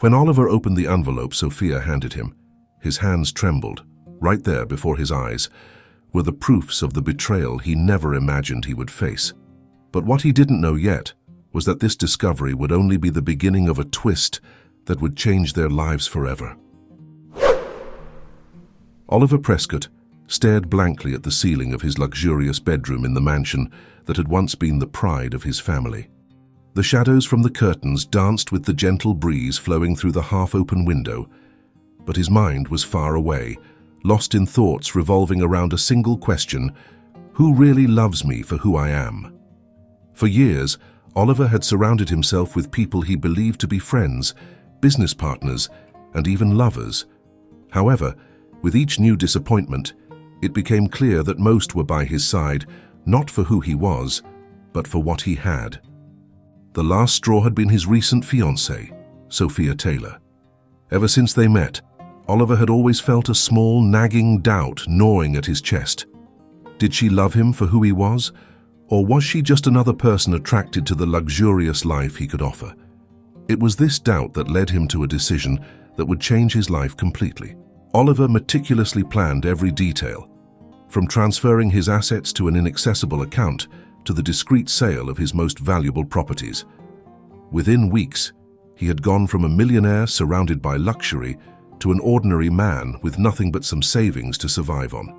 When Oliver opened the envelope Sophia handed him, his hands trembled. Right there before his eyes were the proofs of the betrayal he never imagined he would face. But what he didn't know yet was that this discovery would only be the beginning of a twist that would change their lives forever. Oliver Prescott stared blankly at the ceiling of his luxurious bedroom in the mansion that had once been the pride of his family. The shadows from the curtains danced with the gentle breeze flowing through the half-open window, but his mind was far away, lost in thoughts revolving around a single question: who really loves me for who I am? For years, Oliver had surrounded himself with people he believed to be friends, business partners, and even lovers. However, with each new disappointment, it became clear that most were by his side, not for who he was, but for what he had. The last straw had been his recent fiancée, Sophia Taylor. Ever since they met, Oliver had always felt a small, nagging doubt gnawing at his chest. Did she love him for who he was, or was she just another person attracted to the luxurious life he could offer? It was this doubt that led him to a decision that would change his life completely. Oliver meticulously planned every detail, from transferring his assets to an inaccessible account to the discreet sale of his most valuable properties. Within weeks, he had gone from a millionaire surrounded by luxury to an ordinary man with nothing but some savings to survive on.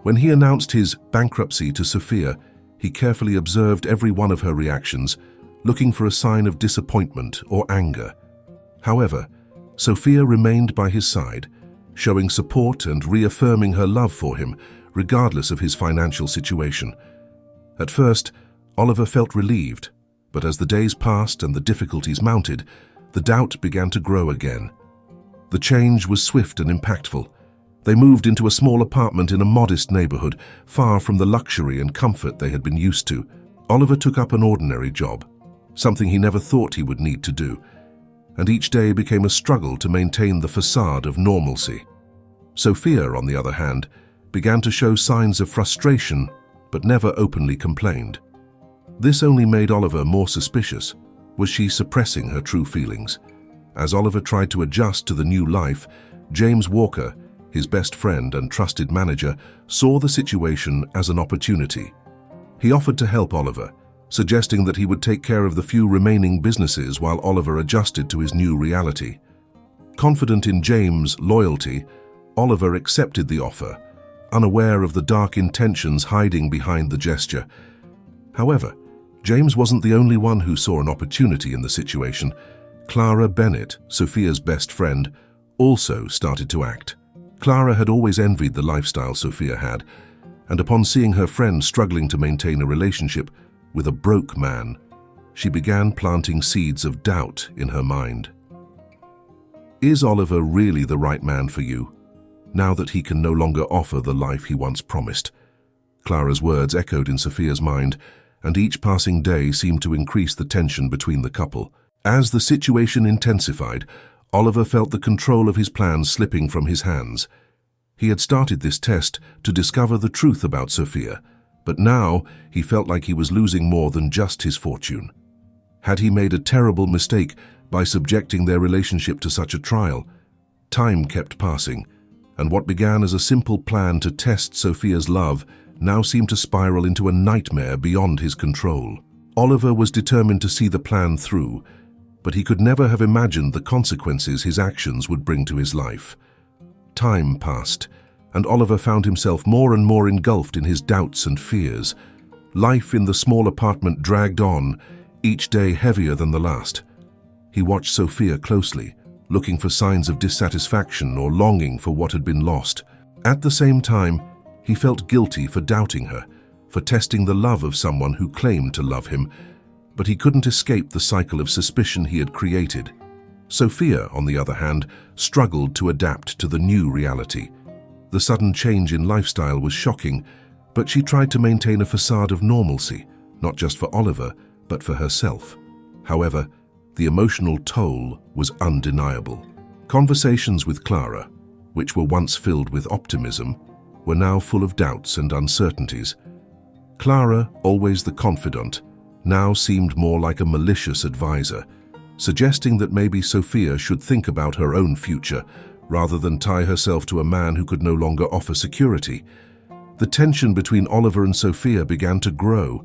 When he announced his bankruptcy to Sophia, he carefully observed every one of her reactions, looking for a sign of disappointment or anger. However, Sophia remained by his side, showing support and reaffirming her love for him, regardless of his financial situation. At first, Oliver felt relieved, but as the days passed and the difficulties mounted, the doubt began to grow again. The change was swift and impactful. They moved into a small apartment in a modest neighborhood, far from the luxury and comfort they had been used to. Oliver took up an ordinary job, something he never thought he would need to do, and each day became a struggle to maintain the facade of normalcy. Sophia, on the other hand, began to show signs of frustration, but never openly complained. This only made Oliver more suspicious. Was she suppressing her true feelings? As Oliver tried to adjust to the new life, James Walker, his best friend and trusted manager, saw the situation as an opportunity. He offered to help Oliver, suggesting that he would take care of the few remaining businesses while Oliver adjusted to his new reality. Confident in James' loyalty, Oliver accepted the offer, unaware of the dark intentions hiding behind the gesture. However, James wasn't the only one who saw an opportunity in the situation. Clara Bennett, Sophia's best friend, also started to act. Clara had always envied the lifestyle Sophia had, and upon seeing her friend struggling to maintain a relationship with a broke man, she began planting seeds of doubt in her mind. Is Oliver really the right man for you, now that he can no longer offer the life he once promised? Clara's words echoed in Sophia's mind, and each passing day seemed to increase the tension between the couple. As the situation intensified, Oliver felt the control of his plans slipping from his hands. He had started this test to discover the truth about Sophia, but now he felt like he was losing more than just his fortune. Had he made a terrible mistake by subjecting their relationship to such a trial? Time kept passing, and what began as a simple plan to test Sophia's love now seemed to spiral into a nightmare beyond his control. Oliver was determined to see the plan through, but he could never have imagined the consequences his actions would bring to his life. Time passed, and Oliver found himself more and more engulfed in his doubts and fears. Life in the small apartment dragged on, each day heavier than the last. He watched Sophia closely, looking for signs of dissatisfaction or longing for what had been lost. At the same time, he felt guilty for doubting her, for testing the love of someone who claimed to love him, but he couldn't escape the cycle of suspicion he had created. Sophia, on the other hand, struggled to adapt to the new reality. The sudden change in lifestyle was shocking, but she tried to maintain a facade of normalcy, not just for Oliver, but for herself. However, the emotional toll was undeniable. Conversations with Clara, which were once filled with optimism, were now full of doubts and uncertainties. Clara, always the confidant, now seemed more like a malicious advisor. suggesting that maybe Sophia should think about her own future rather than tie herself to a man who could no longer offer security. The tension between Oliver and Sophia began to grow.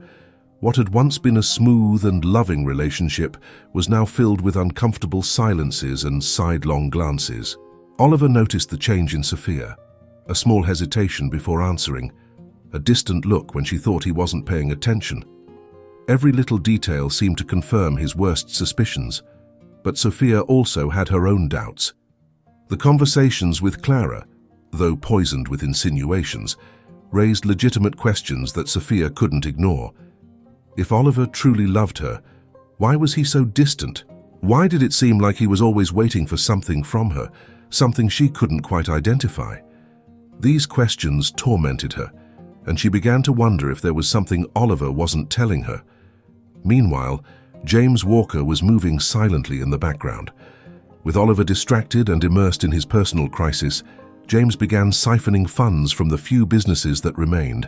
What had once been a smooth and loving relationship was now filled with uncomfortable silences and sidelong glances. Oliver noticed the change in Sophia, a small hesitation before answering, a distant look when she thought he wasn't paying attention. Every little detail seemed to confirm his worst suspicions, but Sophia also had her own doubts. The conversations with Clara, though poisoned with insinuations, raised legitimate questions that Sophia couldn't ignore. If Oliver truly loved her, why was he so distant? Why did it seem like he was always waiting for something from her, something she couldn't quite identify? These questions tormented her, and she began to wonder if there was something Oliver wasn't telling her. Meanwhile, James Walker was moving silently in the background. With Oliver distracted and immersed in his personal crisis, James began siphoning funds from the few businesses that remained.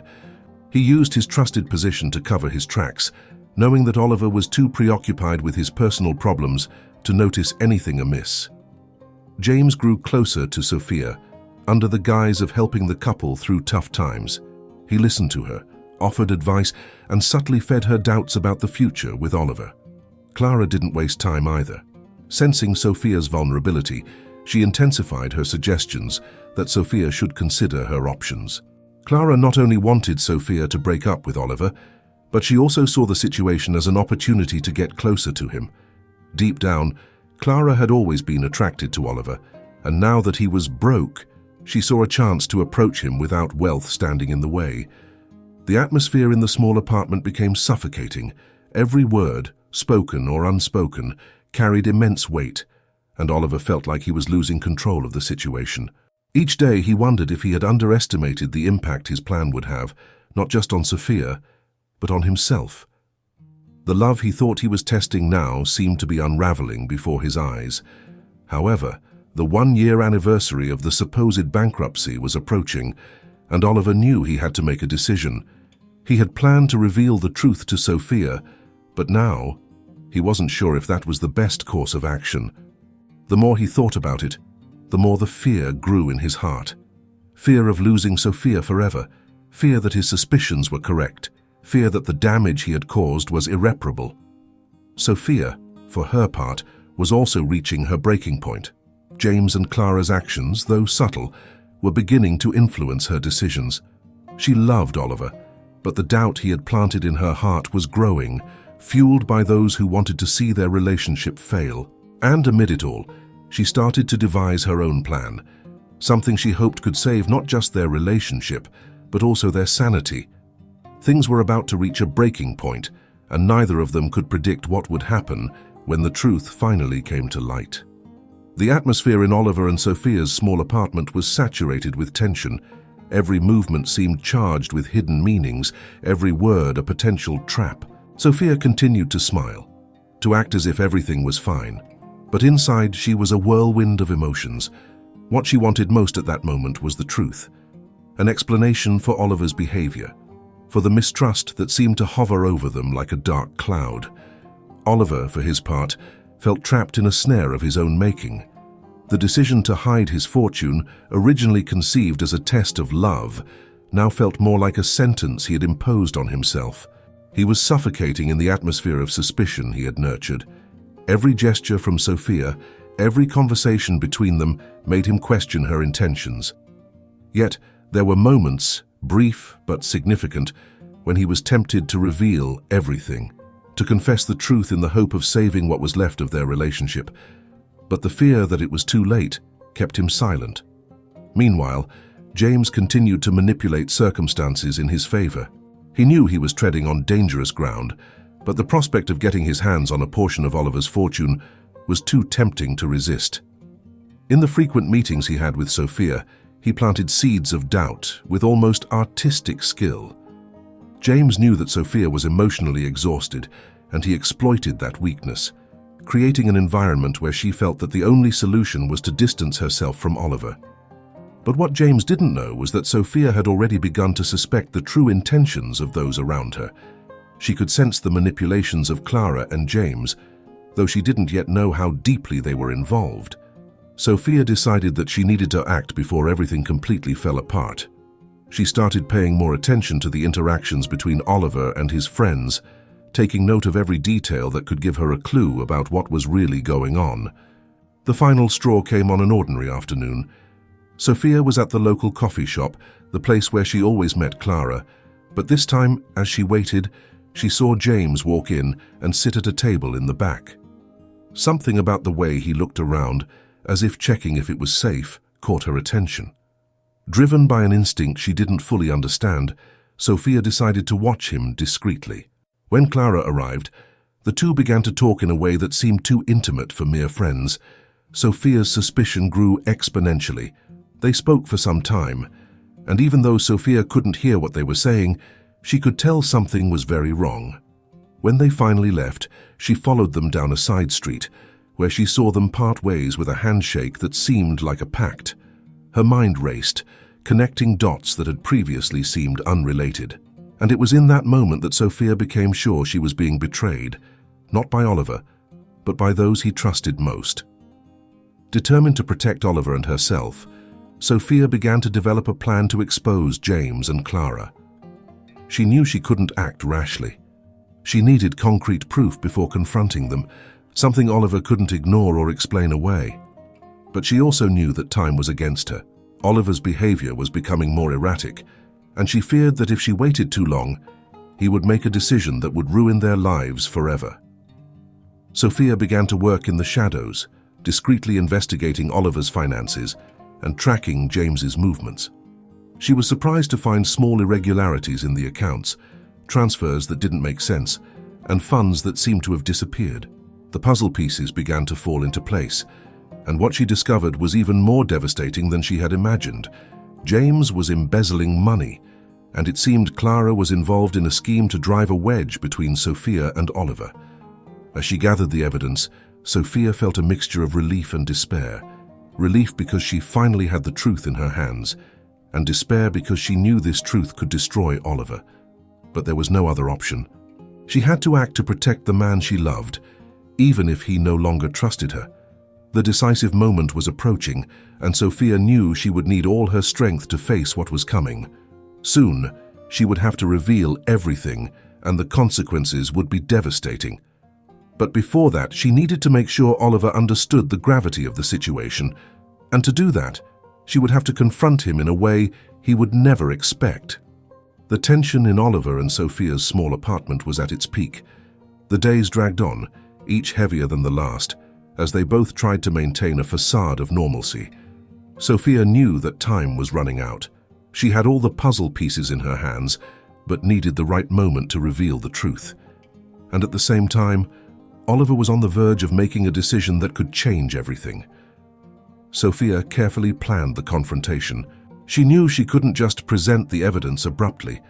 He used his trusted position to cover his tracks, knowing that Oliver was too preoccupied with his personal problems to notice anything amiss. James grew closer to Sophia, under the guise of helping the couple through tough times. He listened to her, offered advice, and subtly fed her doubts about the future with Oliver. Clara didn't waste time either. Sensing Sophia's vulnerability, she intensified her suggestions that Sophia should consider her options. Clara not only wanted Sophia to break up with Oliver, but she also saw the situation as an opportunity to get closer to him. Deep down, Clara had always been attracted to Oliver, and now that he was broke, she saw a chance to approach him without wealth standing in the way. The atmosphere in the small apartment became suffocating. Every word, spoken or unspoken, carried immense weight, and Oliver felt like he was losing control of the situation. Each day he wondered if he had underestimated the impact his plan would have, not just on Sophia, but on himself. The love he thought he was testing now seemed to be unraveling before his eyes. However, the 1-year anniversary of the supposed bankruptcy was approaching, and Oliver knew he had to make a decision. He had planned to reveal the truth to Sophia, but now he wasn't sure if that was the best course of action. The more he thought about it, the more the fear grew in his heart. Fear of losing Sophia forever, fear that his suspicions were correct, fear that the damage he had caused was irreparable. Sophia, for her part, was also reaching her breaking point. James and Clara's actions, though subtle, were beginning to influence her decisions. She loved Oliver, but the doubt he had planted in her heart was growing, fueled by those who wanted to see their relationship fail. And amid it all, she started to devise her own plan, something she hoped could save not just their relationship, but also their sanity. Things were about to reach a breaking point, and neither of them could predict what would happen when the truth finally came to light. The atmosphere in Oliver and Sophia's small apartment was saturated with tension. Every movement seemed charged with hidden meanings, every word a potential trap. Sophia continued to smile, to act as if everything was fine. But inside she was a whirlwind of emotions. What she wanted most at that moment was the truth. An explanation for Oliver's behavior, for the mistrust that seemed to hover over them like a dark cloud. Oliver, for his part, felt trapped in a snare of his own making. The decision to hide his fortune, originally conceived as a test of love, now felt more like a sentence he had imposed on himself. He was suffocating in the atmosphere of suspicion he had nurtured. Every gesture from Sophia, every conversation between them made him question her intentions. Yet there were moments, brief but significant, when he was tempted to reveal everything, to confess the truth in the hope of saving what was left of their relationship. But the fear that it was too late kept him silent. Meanwhile, James continued to manipulate circumstances in his favor. He knew he was treading on dangerous ground, but the prospect of getting his hands on a portion of Oliver's fortune was too tempting to resist. In the frequent meetings he had with Sophia, he planted seeds of doubt with almost artistic skill. James knew that Sophia was emotionally exhausted, and he exploited that weakness, creating an environment where she felt that the only solution was to distance herself from Oliver. But what James didn't know was that Sophia had already begun to suspect the true intentions of those around her. She could sense the manipulations of Clara and James, though she didn't yet know how deeply they were involved. Sophia decided that she needed to act before everything completely fell apart. She started paying more attention to the interactions between Oliver and his friends, taking note of every detail that could give her a clue about what was really going on. The final straw came on an ordinary afternoon. Sophia was at the local coffee shop, the place where she always met Clara, but this time, as she waited, she saw James walk in and sit at a table in the back. Something about the way he looked around, as if checking if it was safe, caught her attention. Driven by an instinct she didn't fully understand, Sophia decided to watch him discreetly. When Clara arrived, the two began to talk in a way that seemed too intimate for mere friends. Sophia's suspicion grew exponentially. They spoke for some time, and even though Sophia couldn't hear what they were saying, she could tell something was very wrong. When they finally left, she followed them down a side street, where she saw them part ways with a handshake that seemed like a pact. Her mind raced, connecting dots that had previously seemed unrelated. And it was in that moment that Sophia became sure she was being betrayed, not by Oliver, but by those he trusted most. Determined to protect Oliver and herself, Sophia began to develop a plan to expose James and Clara. She knew she couldn't act rashly. She needed concrete proof before confronting them, something Oliver couldn't ignore or explain away. But she also knew that time was against her. Oliver's behavior was becoming more erratic, and she feared that if she waited too long, he would make a decision that would ruin their lives forever. Sophia began to work in the shadows, discreetly investigating Oliver's finances and tracking James's movements. She was surprised to find small irregularities in the accounts, transfers that didn't make sense, and funds that seemed to have disappeared. The puzzle pieces began to fall into place, and what she discovered was even more devastating than she had imagined. James was embezzling money, and it seemed Clara was involved in a scheme to drive a wedge between Sophia and Oliver. As she gathered the evidence, Sophia felt a mixture of relief and despair. Relief because she finally had the truth in her hands, and despair because she knew this truth could destroy Oliver. But there was no other option. She had to act to protect the man she loved, even if he no longer trusted her. The decisive moment was approaching, and Sophia knew she would need all her strength to face what was coming. Soon, she would have to reveal everything, and the consequences would be devastating. But before that, she needed to make sure Oliver understood the gravity of the situation, and to do that, she would have to confront him in a way he would never expect. The tension in Oliver and Sophia's small apartment was at its peak. The days dragged on, each heavier than the last, as they both tried to maintain a facade of normalcy. Sophia knew that time was running out. She had all the puzzle pieces in her hands, but needed the right moment to reveal the truth. And at the same time, Oliver was on the verge of making a decision that could change everything. Sophia carefully planned the confrontation. She knew she couldn't just present the evidence abruptly.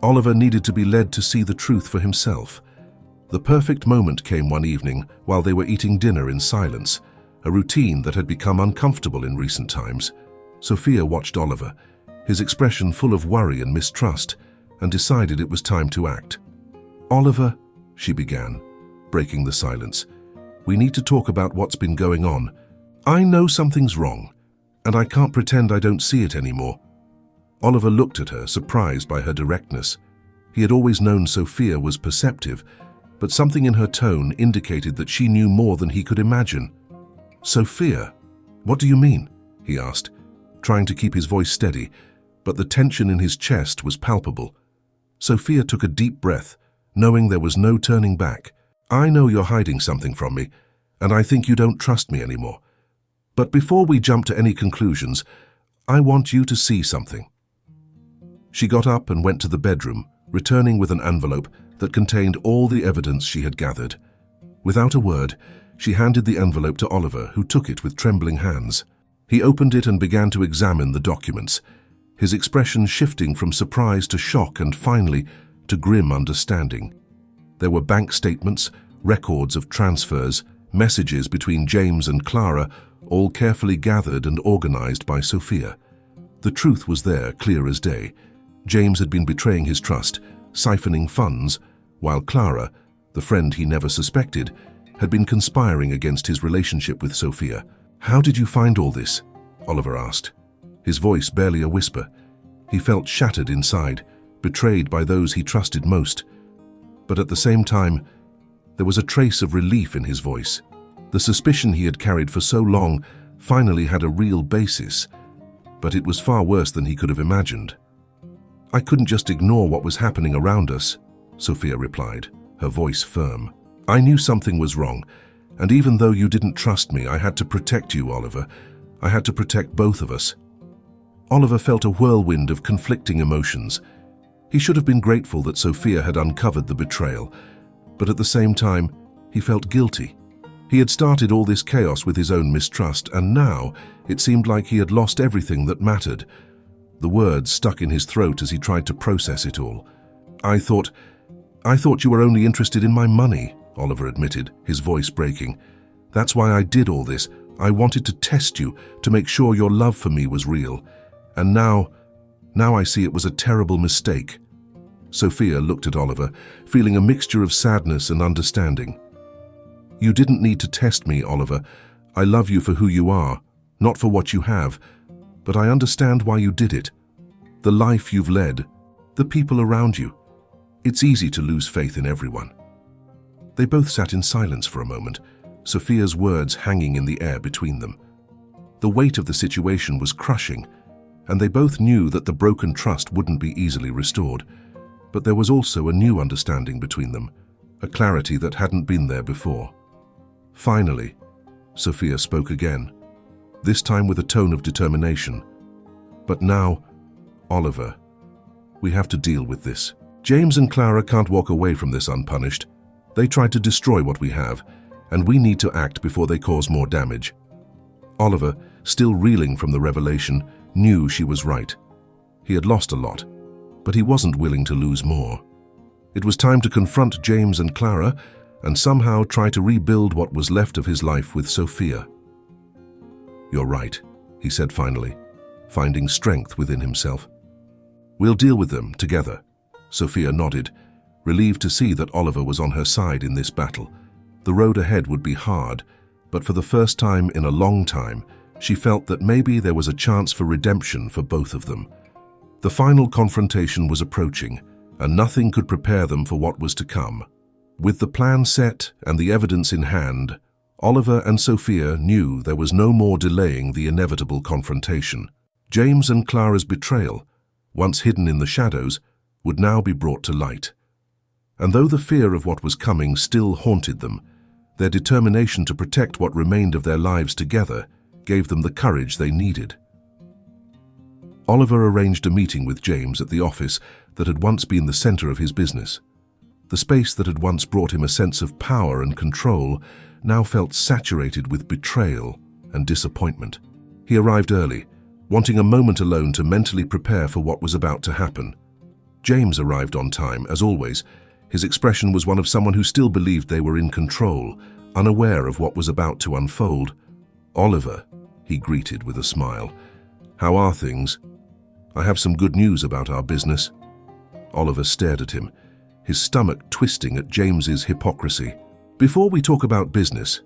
Oliver needed to be led to see the truth for himself. The perfect moment came one evening while they were eating dinner in silence, a routine that had become uncomfortable in recent times. Sophia watched Oliver, his expression full of worry and mistrust, and decided it was time to act. "Oliver," she began, breaking the silence, "we need to talk about what's been going on. I know something's wrong, and I can't pretend I don't see it anymore." Oliver looked at her, surprised by her directness. He had always known Sophia was perceptive, but something in her tone indicated that she knew more than he could imagine. "Sophia, what do you mean?" he asked, trying to keep his voice steady, but the tension in his chest was palpable. Sophia took a deep breath, knowing there was no turning back. "I know you're hiding something from me, and I think you don't trust me anymore. But before we jump to any conclusions, I want you to see something." She got up and went to the bedroom, returning with an envelope that contained all the evidence she had gathered. Without a word, she handed the envelope to Oliver, who took it with trembling hands. He opened it and began to examine the documents, his expression shifting from surprise to shock and finally to grim understanding. There were bank statements, records of transfers, messages between James and Clara, all carefully gathered and organized by Sophia. The truth was there, clear as day. James had been betraying his trust, siphoning funds, while Clara, the friend he never suspected, had been conspiring against his relationship with Sophia. "How did you find all this?" Oliver asked, his voice barely a whisper. He felt shattered inside, betrayed by those he trusted most. But at the same time, there was a trace of relief in his voice. The suspicion he had carried for so long finally had a real basis, but it was far worse than he could have imagined. "I couldn't just ignore what was happening around us," Sophia replied, her voice firm. "I knew something was wrong, and even though you didn't trust me, I had to protect you, Oliver. I had to protect both of us." Oliver felt a whirlwind of conflicting emotions. He should have been grateful that Sophia had uncovered the betrayal, but at the same time, he felt guilty. He had started all this chaos with his own mistrust, and now it seemed like he had lost everything that mattered. The words stuck in his throat as he tried to process it all. I thought you were only interested in my money," Oliver admitted, his voice breaking. "That's why I did all this. I wanted to test you, to make sure your love for me was real. And now I see it was a terrible mistake." Sophia looked at Oliver, feeling a mixture of sadness and understanding. "You didn't need to test me, Oliver. I love you for who you are, not for what you have. But I understand why you did it. The life you've led, the people around you. It's easy to lose faith in everyone." They both sat in silence for a moment, Sophia's words hanging in the air between them. The weight of the situation was crushing, and they both knew that the broken trust wouldn't be easily restored. But there was also a new understanding between them, a clarity that hadn't been there before. Finally, Sophia spoke again, this time with a tone of determination. "But now, Oliver, we have to deal with this. James and Clara can't walk away from this unpunished. They tried to destroy what we have, and we need to act before they cause more damage." Oliver, still reeling from the revelation, knew she was right. He had lost a lot, but he wasn't willing to lose more. It was time to confront James and Clara and somehow try to rebuild what was left of his life with Sophia. "You're right," he said finally, finding strength within himself. "We'll deal with them together." Sophia nodded, relieved to see that Oliver was on her side in this battle. The road ahead would be hard, but for the first time in a long time, she felt that maybe there was a chance for redemption for both of them. The final confrontation was approaching, and nothing could prepare them for what was to come. With the plan set and the evidence in hand, Oliver and Sophia knew there was no more delaying the inevitable confrontation. James and Clara's betrayal, once hidden in the shadows, would now be brought to light. And though the fear of what was coming still haunted them, their determination to protect what remained of their lives together gave them the courage they needed. Oliver arranged a meeting with James at the office that had once been the center of his business. The space that had once brought him a sense of power and control now felt saturated with betrayal and disappointment. He arrived early, wanting a moment alone to mentally prepare for what was about to happen. James arrived on time, as always. His expression was one of someone who still believed they were in control, unaware of what was about to unfold. "Oliver," he greeted with a smile. "How are things? I have some good news about our business." Oliver stared at him, his stomach twisting at James's hypocrisy. "Before we talk about business,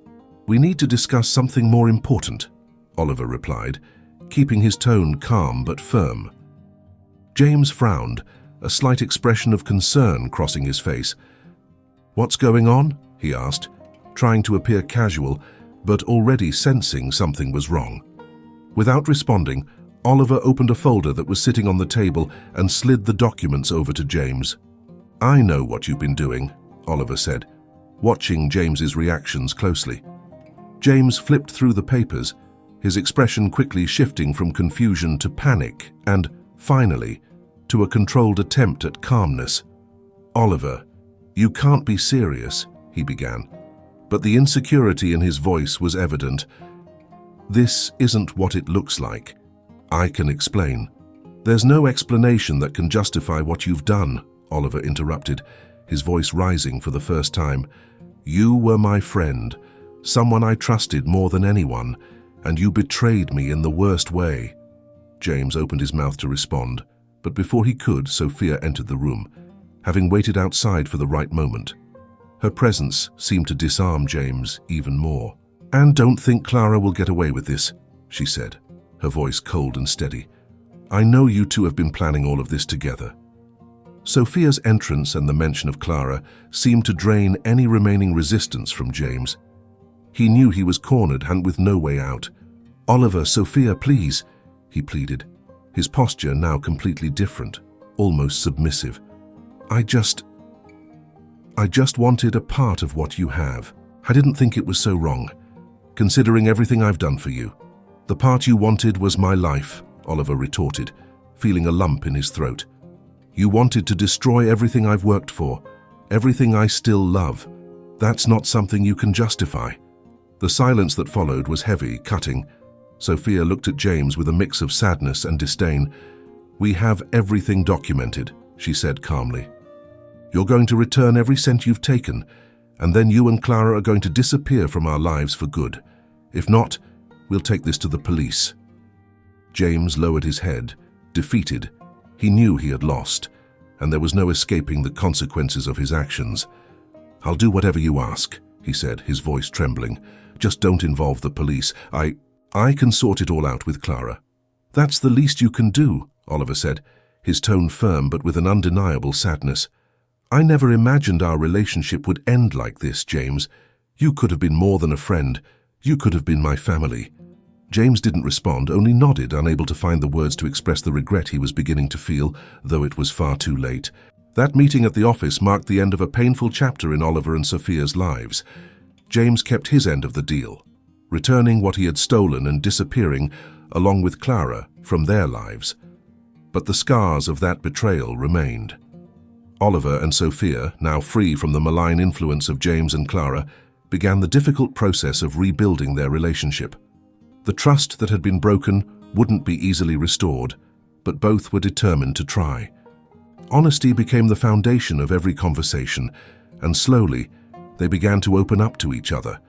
we need to discuss something more important," Oliver replied, keeping his tone calm but firm. James frowned, a slight expression of concern crossing his face. "What's going on?" he asked, trying to appear casual, but already sensing something was wrong. Without responding, Oliver opened a folder that was sitting on the table and slid the documents over to James. "I know what you've been doing," Oliver said, watching James's reactions closely. James flipped through the papers, his expression quickly shifting from confusion to panic and, finally, to a controlled attempt at calmness. "Oliver, you can't be serious," he began, but the insecurity in his voice was evident. "This isn't what it looks like. I can explain." "There's no explanation that can justify what you've done," Oliver interrupted, his voice rising for the first time. "You were my friend, someone I trusted more than anyone, and you betrayed me in the worst way." James opened his mouth to respond, but before he could, Sophia entered the room, having waited outside for the right moment. Her presence seemed to disarm James even more. "And don't think Clara will get away with this," she said, her voice cold and steady. "I know you two have been planning all of this together." Sophia's entrance and the mention of Clara seemed to drain any remaining resistance from James. He knew he was cornered and with no way out. "Oliver, Sophia, please," he pleaded, his posture now completely different, almost submissive. I just wanted a part of what you have. I didn't think it was so wrong, considering everything I've done for you." "The part you wanted was my life," Oliver retorted, feeling a lump in his throat. "You wanted to destroy everything I've worked for, everything I still love. That's not something you can justify." The silence that followed was heavy, cutting. Sophia looked at James with a mix of sadness and disdain. "We have everything documented," she said calmly. "You're going to return every cent you've taken, and then you and Clara are going to disappear from our lives for good. If not, we'll take this to the police." James lowered his head, defeated. He knew he had lost, and there was no escaping the consequences of his actions. "I'll do whatever you ask," he said, his voice trembling. "Just don't involve the police. I can sort it all out with Clara." "That's the least you can do," Oliver said, his tone firm but with an undeniable sadness. "I never imagined our relationship would end like this, James. You could have been more than a friend. You could have been my family." James didn't respond, only nodded, unable to find the words to express the regret he was beginning to feel, though it was far too late. That meeting at the office marked the end of a painful chapter in Oliver and Sophia's lives. James kept his end of the deal, returning what he had stolen and disappearing, along with Clara, from their lives. But the scars of that betrayal remained. Oliver and Sophia, now free from the malign influence of James and Clara, began the difficult process of rebuilding their relationship. The trust that had been broken wouldn't be easily restored, but both were determined to try. Honesty became the foundation of every conversation, and slowly they began to open up to each other,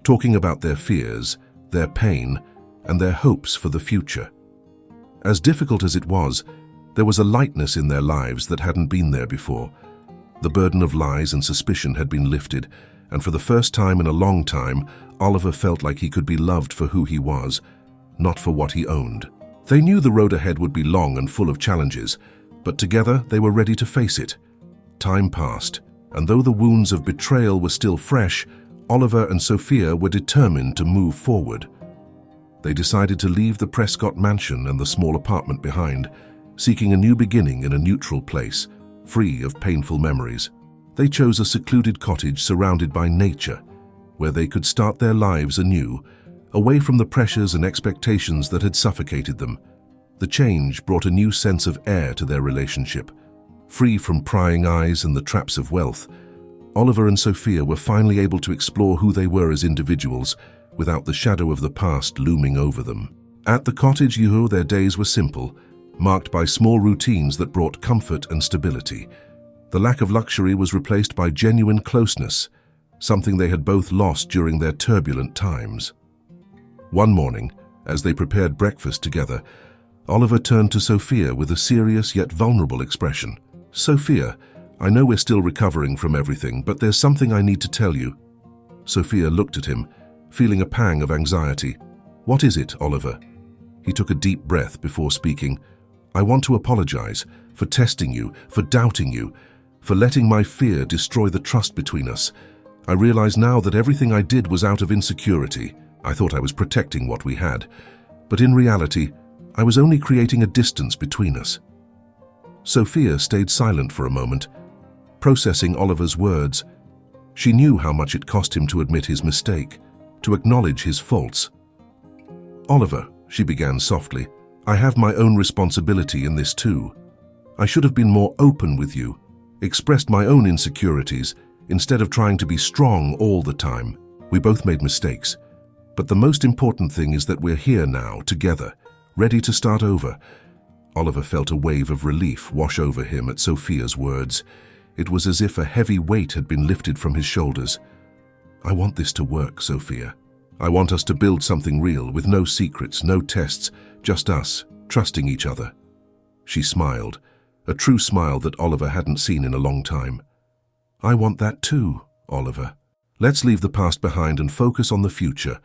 talking about their fears, their pain, and their hopes for the future. As difficult as it was, there was a lightness in their lives that hadn't been there before. The burden of lies and suspicion had been lifted, and for the first time in a long time, Oliver felt like he could be loved for who he was, not for what he owned. They knew the road ahead would be long and full of challenges, but together they were ready to face it. Time passed, and though the wounds of betrayal were still fresh, Oliver and Sophia were determined to move forward. They decided to leave the Prescott mansion and the small apartment behind, seeking a new beginning in a neutral place, free of painful memories. They chose a secluded cottage surrounded by nature, where they could start their lives anew, away from the pressures and expectations that had suffocated them. The change brought a new sense of air to their relationship. Free from prying eyes and the traps of wealth, Oliver and Sophia were finally able to explore who they were as individuals, without the shadow of the past looming over them. At the cottage, their days were simple, marked by small routines that brought comfort and stability. The lack of luxury was replaced by genuine closeness, something they had both lost during their turbulent times. One morning, as they prepared breakfast together, Oliver turned to Sophia with a serious yet vulnerable expression. "Sophia, I know we're still recovering from everything, but there's something I need to tell you." Sophia looked at him, feeling a pang of anxiety. "What is it, Oliver?" He took a deep breath before speaking. "I want to apologize for testing you, for doubting you, for letting my fear destroy the trust between us. I realize now that everything I did was out of insecurity. I thought I was protecting what we had, but in reality, I was only creating a distance between us." Sophia stayed silent for a moment, processing Oliver's words. She knew how much it cost him to admit his mistake, to acknowledge his faults. "Oliver," she began softly, "I have my own responsibility in this too. I should have been more open with you, expressed my own insecurities, instead of trying to be strong all the time. We both made mistakes. But the most important thing is that we're here now, together, ready to start over." Oliver felt a wave of relief wash over him at Sophia's words. It was as if a heavy weight had been lifted from his shoulders. "I want this to work, Sophia. I want us to build something real, with no secrets, no tests, just us, trusting each other." She smiled, a true smile that Oliver hadn't seen in a long time. "I want that too," Oliver. Let's leave the past behind and focus on the future,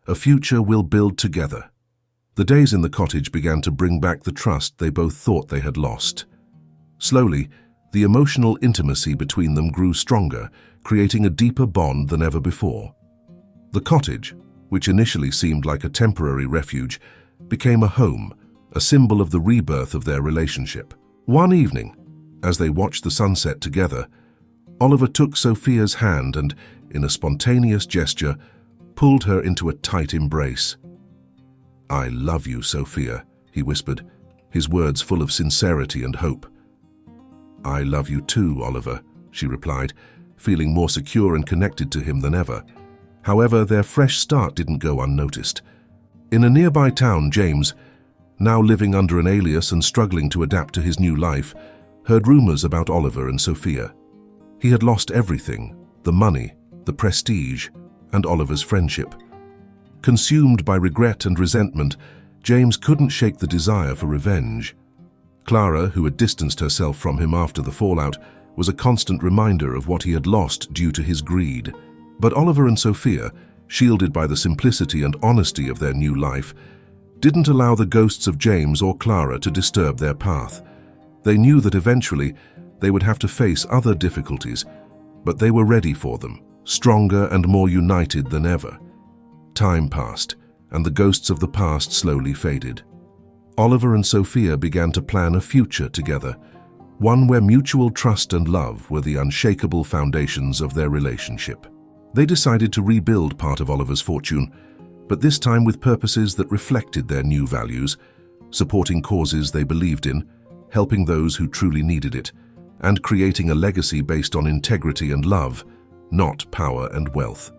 a future we'll build together. The days in the cottage began to bring back the trust they both thought they had lost. Slowly, the emotional intimacy between them grew stronger, creating a deeper bond than ever before. The cottage, which initially seemed like a temporary refuge, became a home, a symbol of the rebirth of their relationship. One evening, as they watched the sunset together, Oliver took Sophia's hand and, in a spontaneous gesture, pulled her into a tight embrace. "I love you, Sophia," he whispered, his words full of sincerity and hope. "I love you too, Oliver," she replied, feeling more secure and connected to him than ever. However, their fresh start didn't go unnoticed. In a nearby town, James, now living under an alias and struggling to adapt to his new life, heard rumors about Oliver and Sophia. He had lost everything: the money, the prestige, and Oliver's friendship. Consumed by regret and resentment, James couldn't shake the desire for revenge. Clara, who had distanced herself from him after the fallout, was a constant reminder of what he had lost due to his greed. But Oliver and Sophia, shielded by the simplicity and honesty of their new life, didn't allow the ghosts of James or Clara to disturb their path. They knew that eventually they would have to face other difficulties, but they were ready for them, stronger and more united than ever. Time passed, and the ghosts of the past slowly faded. Oliver and Sophia began to plan a future together, one where mutual trust and love were the unshakable foundations of their relationship. They decided to rebuild part of Oliver's fortune, but this time with purposes that reflected their new values, supporting causes they believed in, helping those who truly needed it, and creating a legacy based on integrity and love, not power and wealth.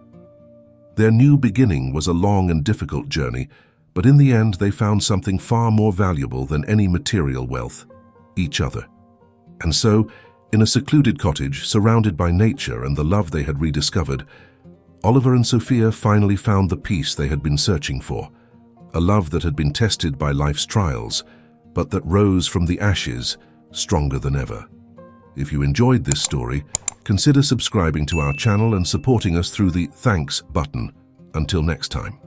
Their new beginning was a long and difficult journey, but in the end they found something far more valuable than any material wealth: each other. And so, in a secluded cottage, surrounded by nature and the love they had rediscovered, Oliver and Sophia finally found the peace they had been searching for, a love that had been tested by life's trials, but that rose from the ashes stronger than ever. If you enjoyed this story, consider subscribing to our channel and supporting us through the Thanks button. Until next time.